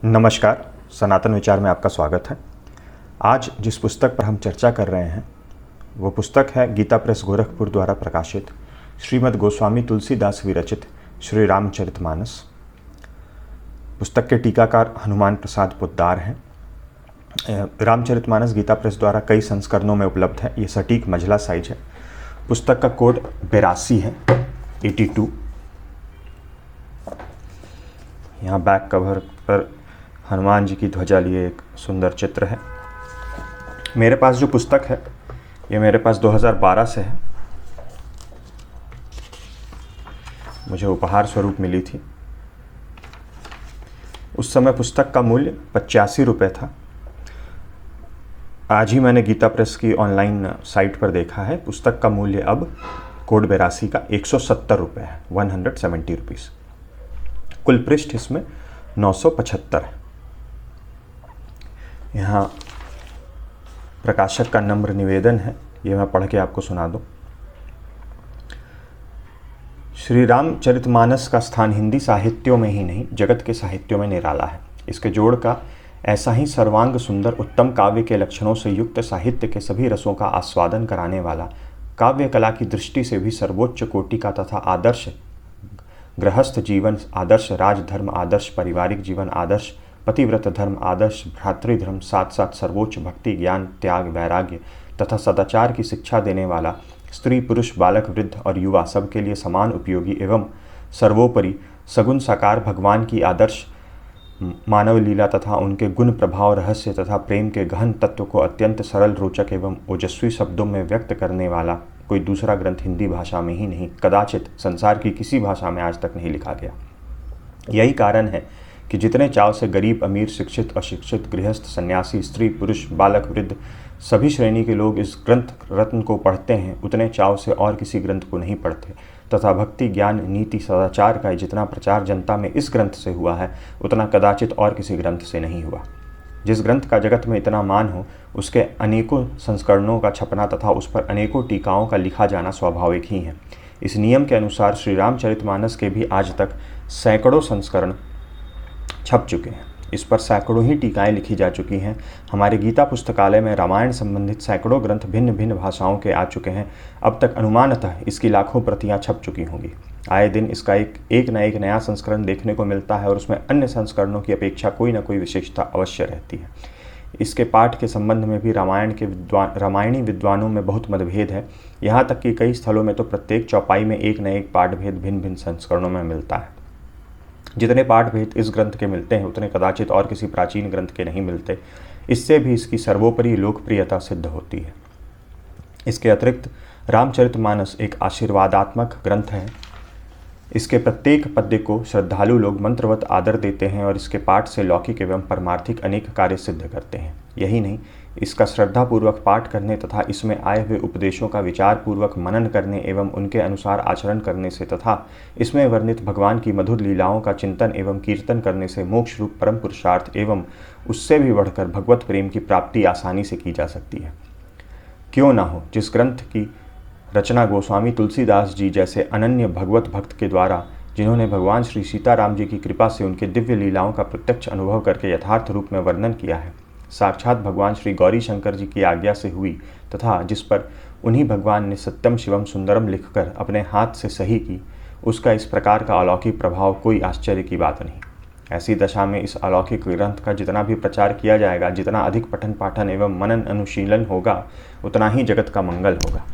नमस्कार, सनातन विचार में आपका स्वागत है। आज जिस पुस्तक पर हम चर्चा कर रहे हैं वो पुस्तक है गीता प्रेस गोरखपुर द्वारा प्रकाशित श्रीमद् गोस्वामी तुलसीदास विरचित श्री रामचरितमानस। पुस्तक के टीकाकार हनुमान प्रसाद पोद्दार हैं। रामचरितमानस गीता प्रेस द्वारा कई संस्करणों में उपलब्ध है। ये सटीक मझला साइज है। पुस्तक का कोड 82 है, 82। यहाँ बैक कवर पर हनुमान जी की ध्वजा लिए एक सुंदर चित्र है। मेरे पास जो पुस्तक है ये मेरे पास 2012 से है। मुझे उपहार स्वरूप मिली थी। उस समय पुस्तक का मूल्य 85 रुपये था। आज ही मैंने गीता प्रेस की ऑनलाइन साइट पर देखा है, पुस्तक का मूल्य अब कोड 82 का 170 रुपये है, 170 रुपीज़। कुल पृष्ठ इसमें 975 है। यहाँ प्रकाशक का नम्र निवेदन है, ये मैं पढ़ के आपको सुना दूँ। श्री रामचरितमानस का स्थान हिंदी साहित्यों में ही नहीं जगत के साहित्यों में निराला है। इसके जोड़ का ऐसा ही सर्वांग सुंदर उत्तम काव्य के लक्षणों से युक्त साहित्य के सभी रसों का आस्वादन कराने वाला, काव्य कला की दृष्टि से भी सर्वोच्च कोटि का तथा आदर्श गृहस्थ जीवन, आदर्श राजधर्म, आदर्श पारिवारिक जीवन, आदर्श पतिव्रत धर्म, आदर्श भ्रातृधर्म, साथ साथ सर्वोच्च भक्ति, ज्ञान, त्याग, वैराग्य तथा सदाचार की शिक्षा देने वाला, स्त्री पुरुष बालक वृद्ध और युवा सबके लिए समान उपयोगी एवं सर्वोपरि सगुण साकार भगवान की आदर्श मानव लीला तथा उनके गुण प्रभाव, रहस्य तथा प्रेम के गहन तत्व को अत्यंत सरल, रोचक एवं ओजस्वी शब्दों में व्यक्त करने वाला कोई दूसरा ग्रंथ हिंदी भाषा में ही नहीं, कदाचित संसार की किसी भाषा में आज तक नहीं लिखा गया। यही कारण है कि जितने चाव से गरीब, अमीर, शिक्षित, अशिक्षित, गृहस्थ, सन्यासी, स्त्री, पुरुष, बालक, वृद्ध सभी श्रेणी के लोग इस ग्रंथ रत्न को पढ़ते हैं, उतने चाव से और किसी ग्रंथ को नहीं पढ़ते तथा भक्ति, ज्ञान, नीति, सदाचार का जितना प्रचार जनता में इस ग्रंथ से हुआ है उतना कदाचित और किसी ग्रंथ से नहीं हुआ। जिस ग्रंथ का जगत में इतना मान हो उसके अनेकों संस्करणों का छपना तथा उस पर अनेकों टीकाओं का लिखा जाना स्वाभाविक ही है। इस नियम के अनुसार श्री रामचरितमानस के भी आज तक सैकड़ों संस्करण छप चुके हैं। इस पर सैकड़ों ही टीकाएं लिखी जा चुकी हैं। हमारे गीता पुस्तकालय में रामायण संबंधित सैकड़ों ग्रंथ भिन्न भिन्न भाषाओं के आ चुके हैं। अब तक अनुमानतः इसकी लाखों प्रतियां छप चुकी होंगी। आए दिन इसका एक नया संस्करण देखने को मिलता है और उसमें अन्य संस्करणों की अपेक्षा कोई न कोई विशेषता अवश्य रहती है। इसके पाठ के संबंध में भी रामायणी विद्वानों में बहुत मतभेद है। यहाँ तक कि कई स्थलों में तो प्रत्येक चौपाई में एक न एक पाठ भेद भिन्न भिन्न संस्करणों में मिलता है। जितने पाठ भेद इस ग्रंथ के मिलते हैं उतने कदाचित और किसी प्राचीन ग्रंथ के नहीं मिलते। इससे भी इसकी सर्वोपरि लोकप्रियता सिद्ध होती है। इसके अतिरिक्त रामचरितमानस एक आशीर्वादात्मक ग्रंथ है। इसके प्रत्येक पद्य को श्रद्धालु लोग मंत्रवत आदर देते हैं और इसके पाठ से लौकिक एवं परमार्थिक अनेक कार्य सिद्ध करते हैं। यही नहीं, इसका श्रद्धापूर्वक पाठ करने तथा इसमें आए हुए उपदेशों का विचारपूर्वक मनन करने एवं उनके अनुसार आचरण करने से तथा इसमें वर्णित भगवान की मधुर लीलाओं का चिंतन एवं कीर्तन करने से मोक्ष रूप परम पुरुषार्थ एवं उससे भी बढ़कर भगवत प्रेम की प्राप्ति आसानी से की जा सकती है। क्यों ना हो, जिस ग्रंथ की रचना गोस्वामी तुलसीदास जी जैसे अनन्य भगवत भक्त के द्वारा, जिन्होंने भगवान श्री सीताराम जी की कृपा से उनके दिव्य लीलाओं का प्रत्यक्ष अनुभव करके यथार्थ रूप में वर्णन किया है, साक्षात भगवान श्री गौरी शंकर जी की आज्ञा से हुई तथा जिस पर उन्हीं भगवान ने सत्यम शिवम सुंदरम लिखकर अपने हाथ से सही की, उसका इस प्रकार का अलौकिक प्रभाव कोई आश्चर्य की बात नहीं। ऐसी दशा में इस अलौकिक ग्रंथ का जितना भी प्रचार किया जाएगा, जितना अधिक पठन पाठन एवं मनन अनुशीलन होगा, उतना ही जगत का मंगल होगा।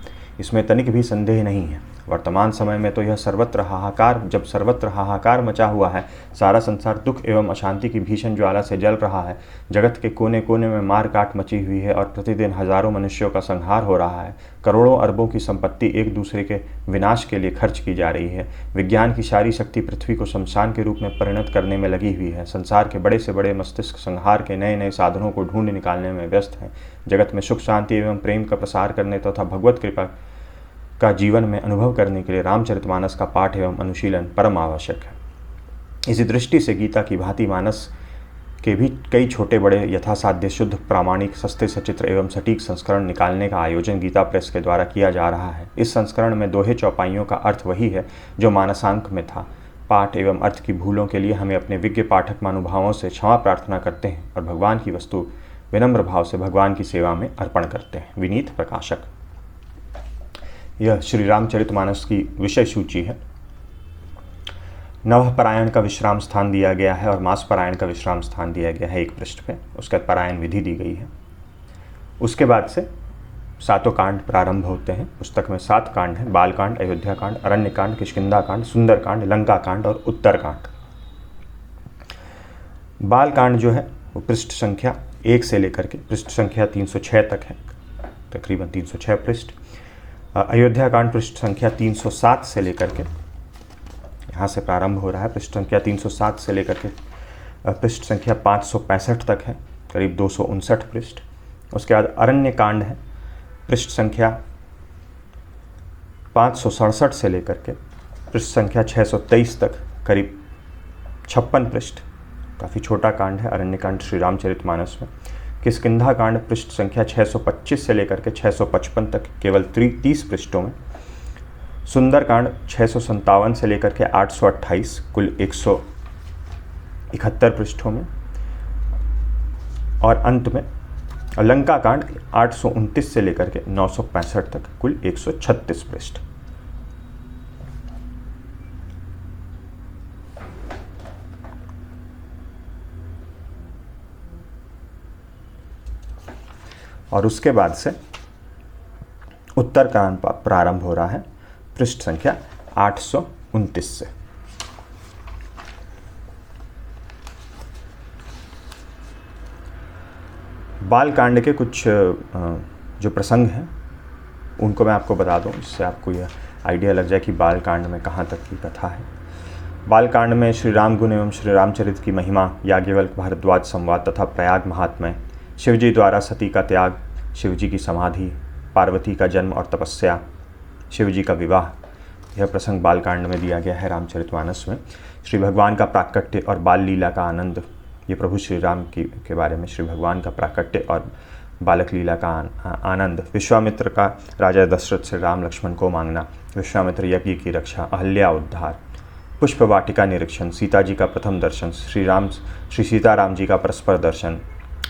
इसमें तनिक भी संदेह नहीं है। वर्तमान समय में तो यह जब सर्वत्र हाहाकार मचा हुआ है, सारा संसार दुख एवं अशांति की भीषण ज्वाला से जल रहा है, जगत के कोने कोने में मार काट मची हुई है और प्रतिदिन हजारों मनुष्यों का संहार हो रहा है, करोड़ों अरबों की संपत्ति एक दूसरे के विनाश के लिए खर्च की जा रही है, विज्ञान की सारी शक्ति पृथ्वी को शमशान के रूप में परिणत करने में लगी हुई है, संसार के बड़े से बड़े मस्तिष्क संहार के नए नए साधनों को ढूंढ निकालने में व्यस्त हैं, जगत में सुख शांति एवं प्रेम का प्रसार करने तथा भगवत कृपा का जीवन में अनुभव करने के लिए रामचरितमानस का पाठ एवं अनुशीलन परम आवश्यक है। इसी दृष्टि से गीता की भांति मानस के भी कई छोटे बड़े यथासाध्य शुद्ध प्रामाणिक सस्ते सचित्र एवं सटीक संस्करण निकालने का आयोजन गीता प्रेस के द्वारा किया जा रहा है। इस संस्करण में दोहे चौपाइयों का अर्थ वही है जो मानसांक में था। पाठ एवं अर्थ की भूलों के लिए हमें अपने विज्ञ पाठक महानुभावों से क्षमा प्रार्थना करते हैं और भगवान की वस्तु विनम्र भाव से भगवान की सेवा में अर्पण करते हैं। विनीत प्रकाशक। यह श्री रामचरितमानस की विषय सूची है। नवः परायण का विश्राम स्थान दिया गया है और मास परायण का विश्राम स्थान दिया गया है एक पृष्ठ पे। उसके बाद परायण विधि दी गई है। उसके बाद से सातों कांड प्रारंभ होते हैं। पुस्तक में 7 कांड हैं। बाल कांड, अयोध्या कांड, अरण्य कांड, किष्किंधा कांड, सुंदर कांड, लंका कांड और उत्तर कांड। बाल कांड जो है वो पृष्ठ संख्या 1 से लेकर के पृष्ठ संख्या 306 तक है, तकरीबन 306 पृष्ठ। अयोध्या कांड पृष्ठ संख्या 307 से लेकर के, यहाँ से प्रारंभ हो रहा है, पृष्ठ संख्या 307 से लेकर के पृष्ठ संख्या 565 तक है, करीब 259 पृष्ठ। उसके बाद अरण्य कांड है, पृष्ठ संख्या 567 से लेकर के पृष्ठ संख्या 623 तक, करीब 56 पृष्ठ। काफ़ी छोटा कांड है अरण्य कांड श्री रामचरितमानस में। किष्किंधा कांड पृष्ठ संख्या 625 से लेकर के 655 तक, केवल 30 पृष्ठों में। सुंदर कांड 657 से लेकर के 828, कुल 171 पृष्ठों में। और अंत में लंका कांड 829 से लेकर के 965 तक, कुल 136 पृष्ठ। और उसके बाद से उत्तर कांड प्रारंभ हो रहा है पृष्ठ संख्या 829 से। बाल कांड के कुछ जो प्रसंग हैं उनको मैं आपको बता दूं, जिससे आपको यह आइडिया लग जाए कि बाल कांड में कहाँ तक की कथा है। बाल कांड में श्री राम गुण एवं श्री रामचरित की महिमा, याज्ञवल्क्य भारद्वाज संवाद तथा प्रयाग महात्म्य, शिवजी द्वारा सती का त्याग, शिवजी की समाधि, पार्वती का जन्म और तपस्या, शिवजी का विवाह, यह प्रसंग बाल कांड में दिया गया है रामचरितमानस में। श्री भगवान का प्राकट्य और बाल लीला का आनंद, ये प्रभु श्री राम के बारे में श्री भगवान का प्राकट्य और बालक लीला का आनंद। विश्वामित्र का राजा दशरथ से राम लक्ष्मण को मांगना, विश्वामित्र यज्ञ की रक्षा, अहल्या उद्धार, पुष्प वाटिका निरीक्षण, सीता जी का प्रथम दर्शन, श्री सीताराम जी का परस्पर दर्शन,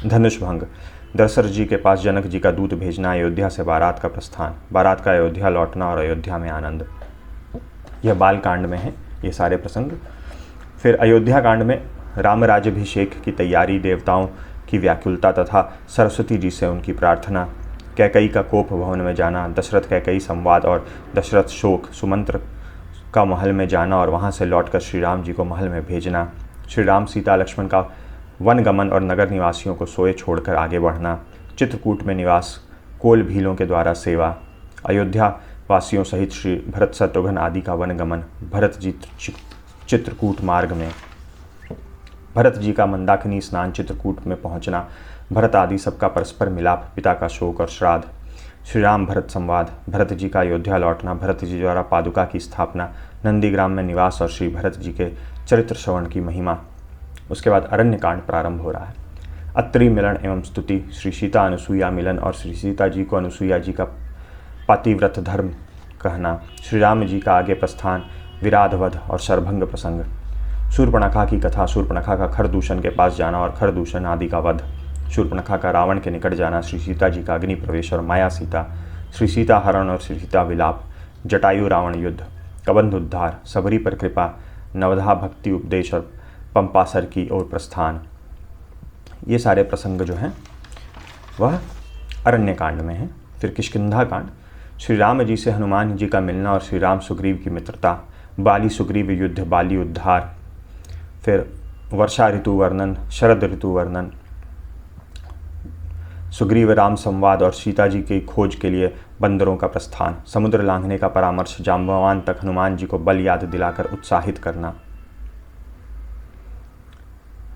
धनुष भंग, दशरथ जी के पास जनक जी का दूत भेजना, अयोध्या से बारात का प्रस्थान, बारात का अयोध्या लौटना और अयोध्या में आनंद, यह बाल कांड में है ये सारे प्रसंग। फिर अयोध्या कांड में राम राज्याभिषेक की तैयारी, देवताओं की व्याकुलता तथा सरस्वती जी से उनकी प्रार्थना, कैकई का कोप भवन में जाना, दशरथ कैकई संवाद और दशरथ शोक, सुमंत्र का महल में जाना और वहाँ से लौटकर श्री राम जी को महल में भेजना, श्री राम सीता लक्ष्मण का वन गमन और नगर निवासियों को सोए छोड़कर आगे बढ़ना, चित्रकूट में निवास, कोल भीलों के द्वारा सेवा, अयोध्या वासियों सहित श्री भरत शत्रुघ्न आदि का वन गमन, भरत जी चित्रकूट मार्ग में, भरत जी का मंदाकिनी स्नान, चित्रकूट में पहुंचना, भरत आदि सबका परस्पर मिलाप, पिता का शोक और श्राद्ध, श्री राम भरत संवाद, भरत जी का अयोध्या लौटना, भरत जी द्वारा पादुका की स्थापना, नंदीग्राम में निवास और श्री भरत जी के चरित्र श्रवण की महिमा। उसके बाद अरण्य कांड प्रारंभ हो रहा है। अत्रि मिलन एवं स्तुति, श्री सीता अनुसुईया मिलन और श्री सीता जी को अनुसुईया जी का पातिव्रत धर्म कहना, श्री राम जी का आगे प्रस्थान, विराधवध और शरभंग प्रसंग, शूर्पणखा की कथा, शूर्पणखा का खरदूषण के पास जाना और खरदूषण आदि का वध, शूर्पणखा का रावण के निकट जाना, श्री सीता जी का अग्नि प्रवेश और माया सीता, श्री सीता हरण और श्री सीता विलाप, जटायु रावण युद्ध, कबंध उद्धार, सबरी पर कृपा, नवधा भक्ति उपदेश और पंपासर की ओर प्रस्थान। ये सारे प्रसंग जो हैं वह अरण्य कांड में हैं। फिर किष्किंधा कांड, श्री राम जी से हनुमान जी का मिलना और श्री राम सुग्रीव की मित्रता, बाली सुग्रीव युद्ध, बाली उद्धार, फिर वर्षा ऋतु वर्णन, शरद ऋतु वर्णन, सुग्रीव राम संवाद और सीता जी की खोज के लिए बंदरों का प्रस्थान, समुद्र लांघने का परामर्श, जाम्बवान तक हनुमान जी को बल याद दिलाकर उत्साहित करना,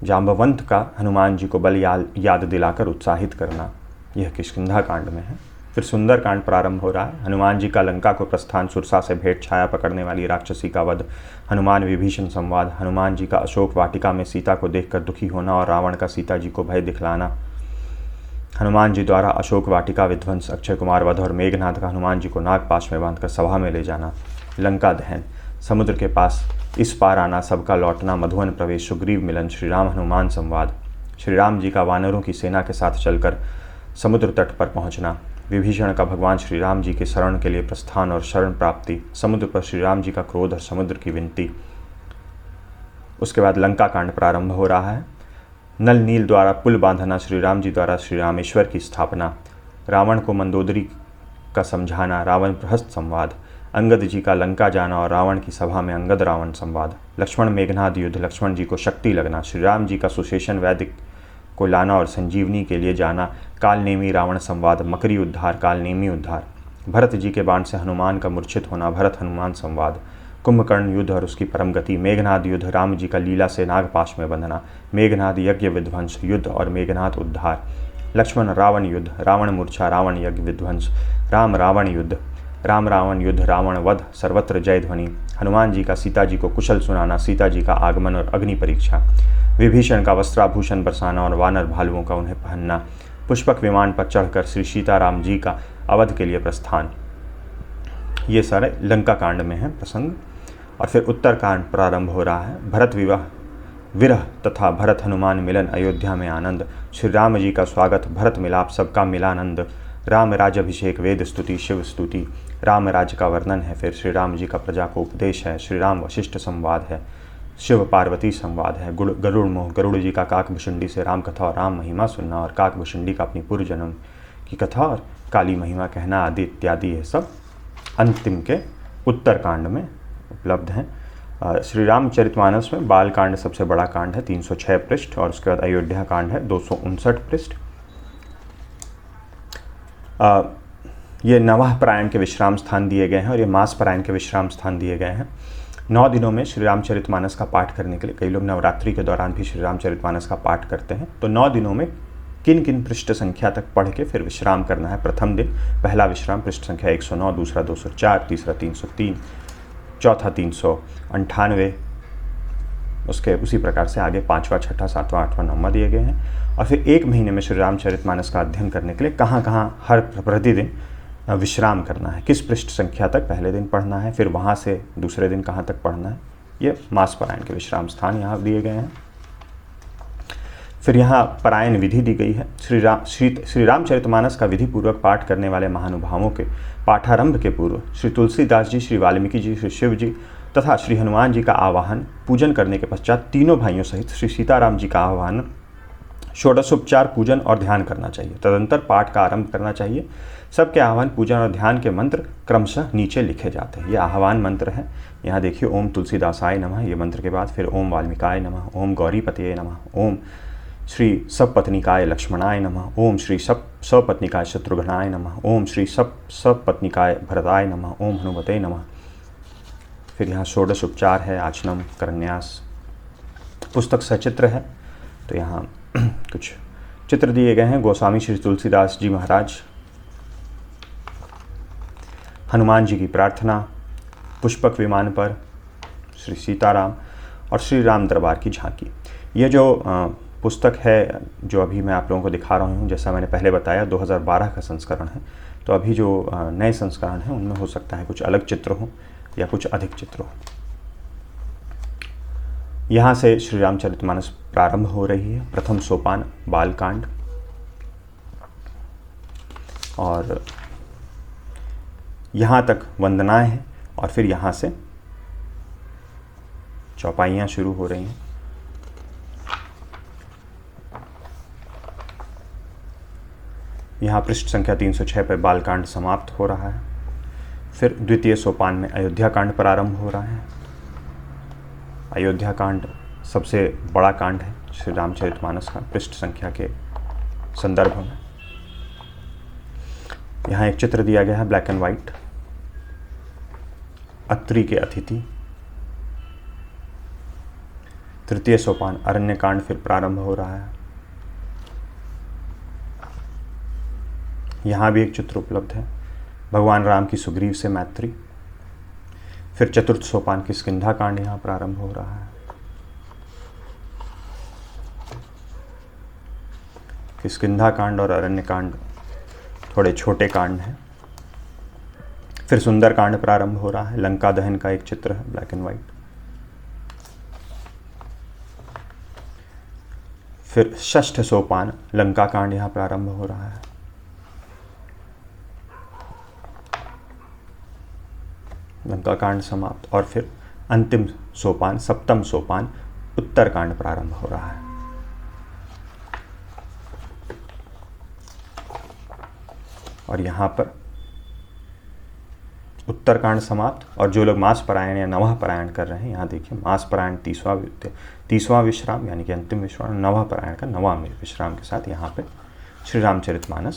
जाम्बवंत का हनुमान जी को बल याद दिलाकर उत्साहित करना, यह किष्किंधा कांड में है। फिर सुंदर कांड प्रारंभ हो रहा है। हनुमान जी का लंका को प्रस्थान, सुरसा से भेंट, छाया पकड़ने वाली राक्षसी का वध, हनुमान विभीषण संवाद, हनुमान जी का अशोक वाटिका में सीता को देखकर दुखी होना और रावण का सीता जी को भय दिखलाना, हनुमान जी द्वारा अशोक वाटिका विध्वंस, अक्षय कुमार वध और मेघनाथ का हनुमान जी को नागपाश में बांधकर सभा में ले जाना, लंका दहन, समुद्र के पास इस पार आना, सबका लौटना, मधुवन प्रवेश, सुग्रीव मिलन, श्री राम हनुमान संवाद, श्री राम जी का वानरों की सेना के साथ चलकर समुद्र तट पर पहुंचना, विभीषण का भगवान श्री राम जी के शरण के लिए प्रस्थान और शरण प्राप्ति, समुद्र पर श्री राम जी का क्रोध और समुद्र की विनती। उसके बाद लंका कांड प्रारंभ हो रहा है। नल नील द्वारा पुल बांधना, श्री राम जी द्वारा श्री रामेश्वर की स्थापना, रावण को मंदोदरी का समझाना, रावण प्रहस्त संवाद, अंगद जी का लंका जाना और रावण की सभा में अंगद रावण संवाद, लक्ष्मण मेघनाद युद्ध, लक्ष्मण जी को शक्ति लगना, श्री राम जी का सुशेषण वैदिक को लाना और संजीवनी के लिए जाना, कालनेमी रावण संवाद, मकरी उद्धार, कालनेमी उद्धार, भरत जी के बाण से हनुमान का मूर्छित होना, भरत हनुमान संवाद, कुंभकर्ण युद्ध और उसकी परम गति, मेघनाद युद्ध, राम जी का लीला से नागपाश में बंधना, मेघनाद यज्ञ विध्वंस युद्ध और मेघनाद उद्धार, लक्ष्मण रावण युद्ध, रावण मूर्छा, रावण यज्ञ विध्वंस, राम रावण युद्ध, राम रावण युद्ध, रावण वध, सर्वत्र जय ध्वनि, हनुमान जी का सीता जी को कुशल सुनाना, सीता जी का आगमन और अग्नि परीक्षा, विभीषण का वस्त्राभूषण बरसाना और वानर भालुओं का उन्हें पहनना, पुष्पक विमान पर चढ़कर श्री सीताराम जी का अवध के लिए प्रस्थान। ये सारे लंका कांड में है प्रसंग। और फिर उत्तर कांड प्रारंभ हो रहा है। भरत विवाह, विरह तथा भरत हनुमान मिलन, अयोध्या में आनंद, श्री राम जी का स्वागत, भरत मिलाप, सबका मिलानंद, राम राज अभिषेक, वेद स्तुति, शिव स्तुति, राम राज्य का वर्णन है। फिर श्री राम जी का प्रजा को उपदेश है, श्री राम वशिष्ठ संवाद है, शिव पार्वती संवाद है, गरुड़ मोह, गरुड़ जी का काकभुषुंडी से राम कथा और राम महिमा सुनना और काकभुषुंडी का अपनी पूर्व जन्म की कथा और काली महिमा कहना आदि इत्यादि, ये सब अंतिम के उत्तर कांड में उपलब्ध हैं। श्री रामचरितमानस में बाल कांड सबसे बड़ा कांड है, 306 पृष्ठ, और उसके बाद अयोध्या कांड है 259 पृष्ठ। ये नवाह परायण के विश्राम स्थान दिए गए हैं और ये मास परायण के विश्राम स्थान दिए गए हैं। 9 दिनों में श्री रामचरितमानस का पाठ करने के लिए, कई लोग नवरात्रि के दौरान भी श्री रामचरितमानस का पाठ करते हैं, तो 9 दिनों में किन किन पृष्ठ संख्या तक पढ़ के फिर विश्राम करना है। प्रथम दिन पहला विश्राम पृष्ठ संख्या 109, दूसरा 204, तीसरा 303, चौथा 398, उसके उसी प्रकार से आगे 5वां, 6ठा, 7वां, 8वां, 9वां दिए गए हैं। और फिर 1 महीने में श्री रामचरितमानस का अध्ययन करने के लिए कहाँ कहाँ हर प्रतिदिन विश्राम करना है, किस पृष्ठ संख्या तक पहले दिन पढ़ना है, फिर वहाँ से दूसरे दिन कहाँ तक पढ़ना है, ये मास परायण के विश्राम स्थान यहाँ दिए गए हैं। फिर यहाँ परायण विधि दी गई है। श्री रामचरितमानस का विधि पूर्वक पाठ करने वाले महानुभावों के पाठारंभ के पूर्व श्री तुलसीदास जी, श्री वाल्मीकि जी, श्री शिव जी तथा श्री हनुमान जी का आवाहन पूजन करने के पश्चात तीनों भाइयों सहित श्री सीताराम जी का आवाहन, षोडशोपचार पूजन और ध्यान करना चाहिए। तदंतर पाठ का आरंभ करना चाहिए। सबके आह्वान, पूजन और ध्यान के मंत्र क्रमशः नीचे लिखे जाते हैं। ये आह्वान मंत्र है, यहाँ देखिए, ओम तुलसीदासाय नमः, ये मंत्र के बाद फिर ओम वाल्मीकाय नमः, ओम गौरीपतये नमः, ओम श्री सपत्निकाय लक्ष्मणाय नमः, ओम श्री सपत्निकाय शत्रुघ्नाय नमः, ओम श्री सपत्निकाय भरताय नमः, ओम हनुमते नमः। फिर यहाँ षोडश उपचार है, आचनम, करन्यास। पुस्तक सचित्र है, तो यहाँ कुछ चित्र दिए गए हैं। गोस्वामी श्री तुलसीदास जी महाराज, हनुमान जी की प्रार्थना, पुष्पक विमान पर श्री सीताराम और श्री राम दरबार की झांकी। ये जो पुस्तक है जो अभी मैं आप लोगों को दिखा रहा हूँ, जैसा मैंने पहले बताया 2012 का संस्करण है, तो अभी जो नए संस्करण हैं उनमें हो सकता है कुछ अलग चित्र हों या कुछ अधिक चित्र हों। यहाँ से श्री रामचरितमानस प्रारंभ हो रही है। प्रथम सोपान बालकांड, और यहाँ तक वंदनाएं हैं और फिर यहाँ से चौपाइयाँ शुरू हो रही हैं। यहाँ पृष्ठ संख्या 306 पर बालकांड समाप्त हो रहा है। फिर द्वितीय सोपान में अयोध्या कांड प्रारंभ हो रहा है। अयोध्या कांड सबसे बड़ा कांड है श्री रामचरितमानस का पृष्ठ संख्या के संदर्भ में। यहाँ एक चित्र दिया गया है, ब्लैक एंड वाइट, अत्रि के अतिथि। तृतीय सोपान अरण्य कांड फिर प्रारंभ हो रहा है। यहाँ भी एक चित्र उपलब्ध है, भगवान राम की सुग्रीव से मैत्री। फिर चतुर्थ सोपान किष्किंधा कांड यहाँ प्रारंभ हो रहा है। किष्किंधा कांड और अरण्य कांड थोड़े छोटे कांड हैं। फिर सुंदरकांड प्रारंभ हो रहा है, लंका दहन का एक चित्र है, ब्लैक एंड वाइट। फिर षष्ठ सोपान लंका कांड यहाँ प्रारंभ हो रहा है। लंका कांड समाप्त, और फिर अंतिम सोपान, सप्तम सोपान उत्तरकांड प्रारंभ हो रहा है। और यहाँ पर उत्तरकांड समाप्त, और जो लोग मास पारायण या नवह पारायण कर रहे हैं, यहाँ देखिए मास पारायण 30वां विश्राम यानी कि अंतिम विश्राम, नवह पारायण का 9वां विश्राम के साथ यहाँ पे श्री रामचरितमानस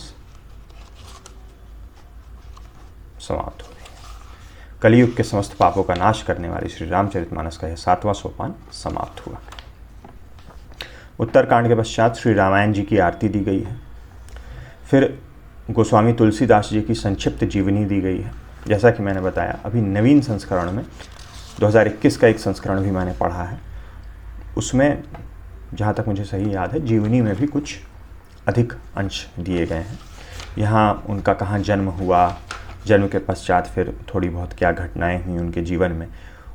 समाप्त हो रही है। कलियुग के समस्त पापों का नाश करने वाली श्री रामचरितमानस का यह 7वां सोपान समाप्त हुआ। उत्तरकांड के पश्चात श्री रामायण जी की आरती दी गई है। फिर गोस्वामी तुलसीदास जी की संक्षिप्त जीवनी दी गई है। जैसा कि मैंने बताया, अभी नवीन संस्करण में 2021 का एक संस्करण भी मैंने पढ़ा है, उसमें जहाँ तक मुझे सही याद है जीवनी में भी कुछ अधिक अंश दिए गए हैं। यहाँ उनका कहाँ जन्म हुआ, जन्म के पश्चात फिर थोड़ी बहुत क्या घटनाएं हुई उनके जीवन में,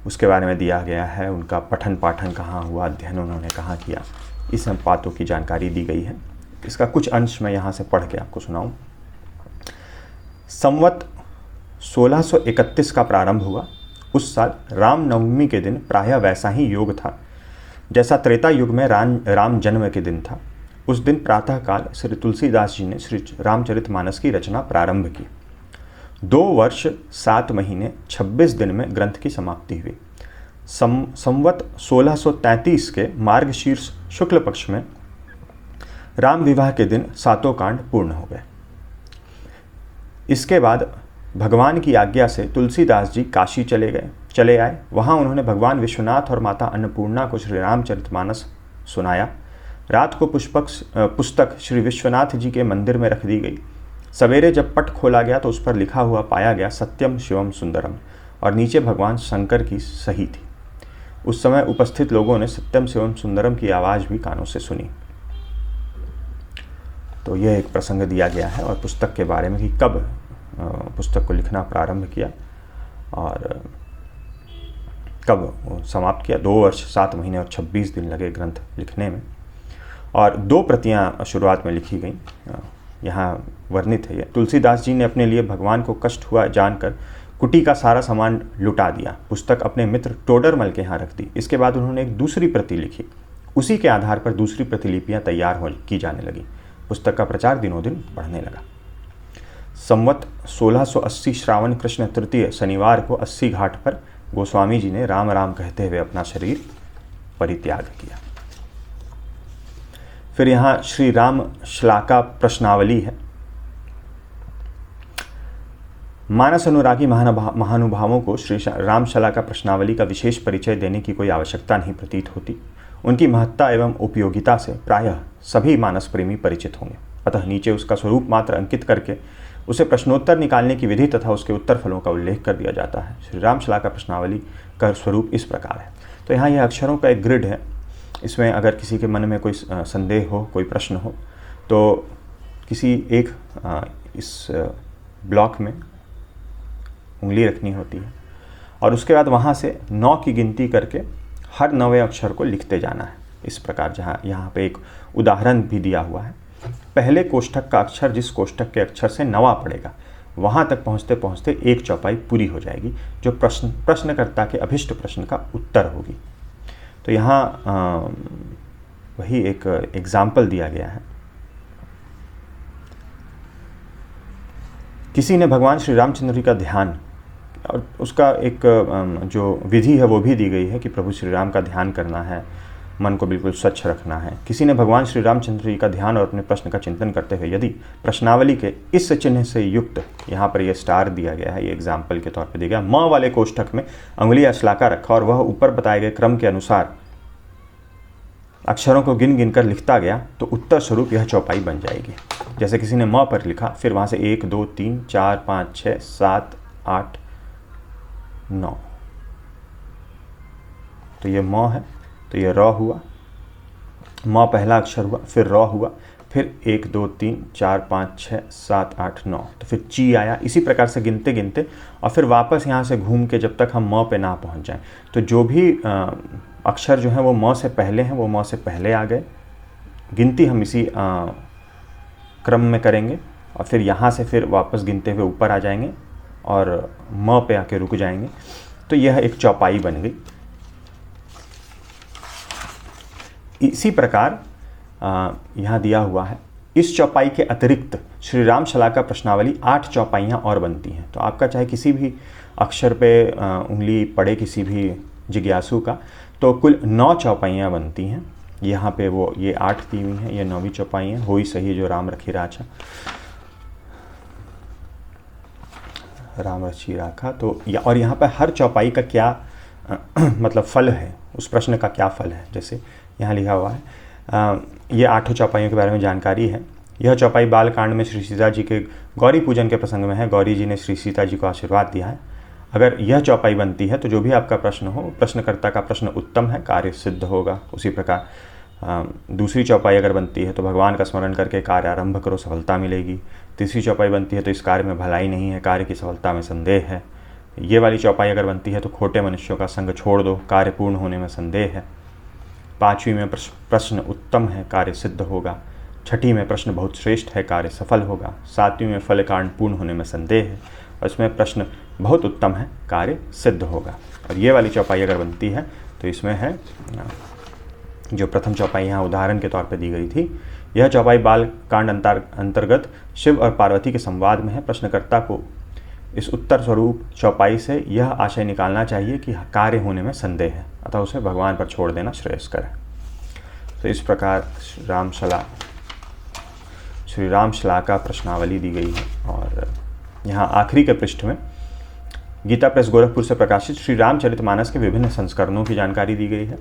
उसके बारे में दिया गया है। उनका पठन पाठन कहाँ हुआ, अध्ययन उन्होंने कहाँ किया, इस सब बातों की जानकारी दी गई है। इसका कुछ अंश मैं यहाँ से पढ़ के आपको सुनाऊँ। संवत 1631 का प्रारंभ हुआ। उस साल रामनवमी के दिन प्रायः वैसा ही योग था जैसा त्रेता युग में राम जन्म के दिन था। उस दिन प्रातःकाल श्री तुलसीदास जी ने श्री रामचरितमानस की रचना प्रारंभ की। 2 वर्ष 7 महीने 26 दिन में ग्रंथ की समाप्ति हुई। संवत 1633 के मार्गशीर्ष शुक्ल पक्ष में राम विवाह के दिन 7 कांड पूर्ण हो गए। इसके बाद भगवान की आज्ञा से तुलसीदास जी काशी चले आए। वहाँ उन्होंने भगवान विश्वनाथ और माता अन्नपूर्णा को श्री रामचरितमानस सुनाया। रात को पुस्तक श्री विश्वनाथ जी के मंदिर में रख दी गई। सवेरे जब पट खोला गया तो उस पर लिखा हुआ पाया गया सत्यम शिवम सुंदरम, और नीचे भगवान शंकर की सही थी। उस समय उपस्थित लोगों ने सत्यम शिवम सुंदरम की आवाज़ भी कानों से सुनी। तो यह एक प्रसंग दिया गया है, और पुस्तक के बारे में कि कब पुस्तक को लिखना प्रारंभ किया और कब समाप्त किया। 2 वर्ष 7 महीने और 26 दिन लगे ग्रंथ लिखने में, और 2 प्रतियां शुरुआत में लिखी गई, यहाँ वर्णित है। तुलसीदास जी ने अपने लिए भगवान को कष्ट हुआ जानकर कुटी का सारा सामान लुटा दिया। पुस्तक अपने मित्र टोडरमल के यहाँ रख दी। इसके बाद उन्होंने एक दूसरी प्रति लिखी। उसी के आधार पर दूसरी प्रतिलिपियाँ तैयार की जाने लगी। पुस्तक का प्रचार दिनों दिन बढ़ने लगा। संवत 1680 श्रावण कृष्ण तृतीय शनिवार को 80 घाट पर गोस्वामी जी ने राम राम कहते हुए अपना शरीर परित्याग किया। फिर यहाँ श्री राम श्लाका प्रश्नावली है। मानस अनुरागी महानुभावों को श्री राम श्लाका प्रश्नावली का विशेष परिचय देने की कोई आवश्यकता नहीं प्रतीत होती। उनकी महत्ता एवं उपयोगिता से प्रायः सभी मानस प्रेमी परिचित होंगे। अतः नीचे उसका स्वरूप मात्र अंकित करके उसे प्रश्नोत्तर निकालने की विधि तथा उसके उत्तर फलों का उल्लेख कर दिया जाता है। श्री राम श्लाका प्रश्नावली का स्वरूप इस प्रकार है। तो यहाँ यह अक्षरों का एक ग्रिड है। इसमें अगर किसी के मन में कोई संदेह हो, कोई प्रश्न हो, तो किसी एक इस ब्लॉक में उंगली रखनी होती है, और उसके बाद वहाँ से 9 की गिनती करके हर 9वें अक्षर को लिखते जाना है। इस प्रकार जहाँ यहाँ पे एक उदाहरण भी दिया हुआ है। पहले कोष्ठक का अक्षर जिस कोष्ठक के अक्षर से 9वां पड़ेगा, वहाँ तक पहुँचते पहुँचते 1 चौपाई पूरी हो जाएगी, जो प्रश्नकर्ता के अभिष्ट प्रश्न का उत्तर होगी। तो यहाँ वही एक एग्जाम्पल दिया गया है। किसी ने भगवान श्री रामचंद्र जी का ध्यान, और उसका एक जो विधि है वो भी दी गई है कि प्रभु श्री राम का ध्यान करना है, मन को बिल्कुल स्वच्छ रखना है। किसी ने भगवान श्री रामचंद्र जी का ध्यान और अपने प्रश्न का चिंतन करते हुए यदि प्रश्नावली के इस चिन्ह से युक्त, यहाँ पर यह स्टार दिया गया है, ये एग्जाम्पल के तौर पे दिया गया, म वाले कोष्ठक में अंगुली या श्लाका रखा और वह ऊपर बताए गए क्रम के अनुसार अक्षरों को गिन गिन कर लिखता गया, तो उत्तर स्वरूप यह चौपाई बन जाएगी। जैसे किसी ने म पर लिखा, फिर वहाँ से 1 2 3 4 5 6 7 8 9, तो ये म है, तो ये र हुआ, म पहला अक्षर हुआ, फिर र हुआ, फिर 1 2 3 4 5 6 7 8 9, तो फिर ची आया। इसी प्रकार से गिनते गिनते और फिर वापस यहाँ से घूम के जब तक हम म पे ना पहुँच जाएं, तो जो भी अक्षर जो हैं वो म से पहले हैं वो म से पहले आ गए। गिनती हम इसी क्रम में करेंगे और फिर यहाँ से फिर वापस गिनते हुए ऊपर आ जाएंगे और म पे आके रुक जाएंगे। तो यह एक चौपाई बन गई। इसी प्रकार यहाँ दिया हुआ है, इस चौपाई के अतिरिक्त श्री राम शलाका प्रश्नावली 8 चौपाइयाँ और बनती हैं। तो आपका चाहे किसी भी अक्षर पे उंगली पड़े किसी भी जिज्ञासु का, तो कुल 9 चौपाइयाँ बनती हैं। यहाँ पे वो ये 8 दी हुई हैं, ये 9वीं चौपाई है। हो ही सही जो राम रखी राछा, राम रची राखा। तो और यहाँ पर हर चौपाई का क्या मतलब फल है, उस प्रश्न का क्या फल है, जैसे यहाँ लिखा हुआ है। ये 8 चौपाइयों के बारे में जानकारी है। यह चौपाई बालकांड में श्री सीता जी के गौरी पूजन के प्रसंग में है। गौरी जी ने श्री सीता जी को आशीर्वाद दिया है। अगर यह चौपाई बनती है तो जो भी आपका प्रश्न हो, प्रश्नकर्ता का प्रश्न उत्तम है, कार्य सिद्ध होगा। उसी प्रकार दूसरी चौपाई अगर बनती है तो भगवान का स्मरण करके कार्य आरंभ करो, सफलता मिलेगी। तीसरी चौपाई बनती है तो इस कार्य में भलाई नहीं है, कार्य की सफलता में संदेह है। ये वाली चौपाई अगर बनती है तो खोटे मनुष्यों का संग छोड़ दो, कार्य पूर्ण होने में संदेह है। 5वीं में प्रश्न उत्तम है, कार्य सिद्ध होगा। 6ठी में प्रश्न बहुत श्रेष्ठ है, कार्य सफल होगा। 7वीं में फल कांड पूर्ण होने में संदेह है और इसमें प्रश्न बहुत उत्तम है, कार्य सिद्ध होगा। और ये वाली चौपाई अगर बनती है तो इसमें है जो प्रथम चौपाई यहाँ उदाहरण के तौर पर दी गई थी, यह चौपाई बाल कांड अंतर्गत शिव और पार्वती के संवाद में है। प्रश्नकर्ता को इस उत्तर स्वरूप चौपाई से यह आशय निकालना चाहिए कि कार्य होने में संदेह है, अतः उसे भगवान पर छोड़ देना श्रेयस्कर है। तो इस प्रकार श्री राम शलाका प्रश्नावली दी गई है। और यहाँ आखिरी के पृष्ठ में गीता प्रेस गोरखपुर से प्रकाशित श्री रामचरितमानस के विभिन्न संस्करणों की जानकारी दी गई है।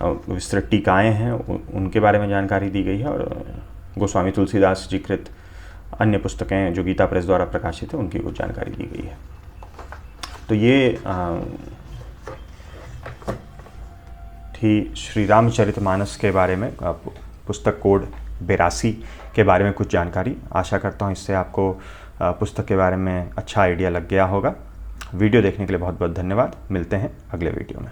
विस्तृत टीकाएँ हैं उनके बारे में जानकारी दी गई है और गोस्वामी तुलसीदास जी कृत अन्य पुस्तकें जो गीता प्रेस द्वारा प्रकाशित है उनकी कुछ जानकारी दी गई है। तो ये थी श्री रामचरितमानस के बारे में पुस्तक कोड 82 के बारे में कुछ जानकारी। आशा करता हूँ इससे आपको पुस्तक के बारे में अच्छा आइडिया लग गया होगा। वीडियो देखने के लिए बहुत बहुत धन्यवाद। मिलते हैं अगले वीडियो में।